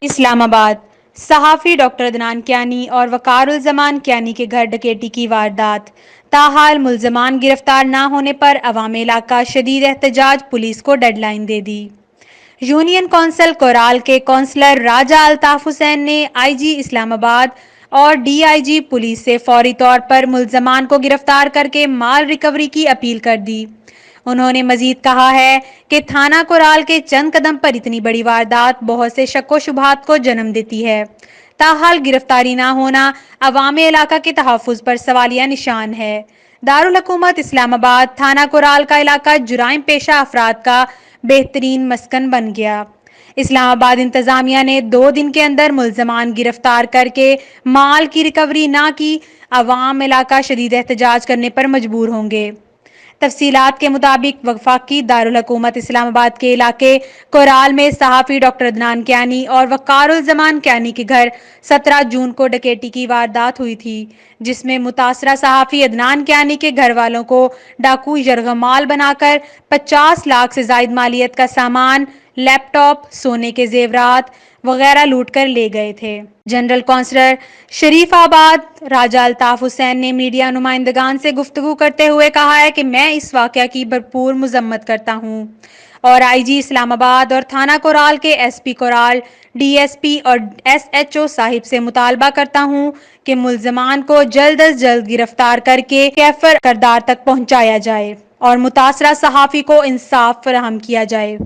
اسلام آباد صحافی ڈاکٹر عدنان کیانی اور وقار الزمان کیانی کے گھر ڈکیتی کی واردات، تاحال ملزمان گرفتار نہ ہونے پر عوام علاقہ شدید احتجاج، پولیس کو ڈیڈ لائن دے دی۔ یونین کونسل کورال کے کونسلر راجہ الطاف حسین نے آئی جی اسلام آباد اور ڈی آئی جی پولیس سے فوری طور پر ملزمان کو گرفتار کر کے مال ریکوری کی اپیل کر دی۔ انہوں نے مزید کہا ہے کہ تھانہ کورال کے چند قدم پر اتنی بڑی واردات بہت سے شک و شبہات کو جنم دیتی ہے، تاحال گرفتاری نہ ہونا عوام علاقہ کے تحفظ پر سوالیہ نشان ہے۔ دارالحکومت اسلام آباد تھانہ کورال کا علاقہ جرائم پیشہ افراد کا بہترین مسکن بن گیا۔ اسلام آباد انتظامیہ نے 2 دن کے اندر ملزمان گرفتار کر کے مال کی ریکوری نہ کی، عوام علاقہ شدید احتجاج کرنے پر مجبور ہوں گے۔ تفصیلات کے مطابق وفاقی دارالحکومت اسلام آباد کے علاقے کورال میں صحافی ڈاکٹر عدنان کیانی اور وقار الزمان کیانی کے گھر 17 جون کو ڈکیتی کی واردات ہوئی تھی، جس میں متاثرہ صحافی عدنان کیانی کے گھر والوں کو ڈاکو یرغمال بنا کر 50 لاکھ سے زائد مالیت کا سامان، لیپ ٹاپ، سونے کے زیورات وغیرہ لوٹ کر لے گئے تھے۔ جنرل کونسلر شریف آباد راجہ الطاف حسین نے میڈیا نمائندگان سے گفتگو کرتے ہوئے کہا ہے کہ میں اس واقعہ کی بھرپور مذمت کرتا ہوں اور آئی جی اسلام آباد اور تھانہ کورال کے S P Koral, D S P اور ایس ایچ او صاحب سے مطالبہ کرتا ہوں کہ ملزمان کو جلد از جلد گرفتار کر کے کیفر کردار تک پہنچایا جائے اور متاثرہ صحافی کو انصاف فراہم کیا جائے۔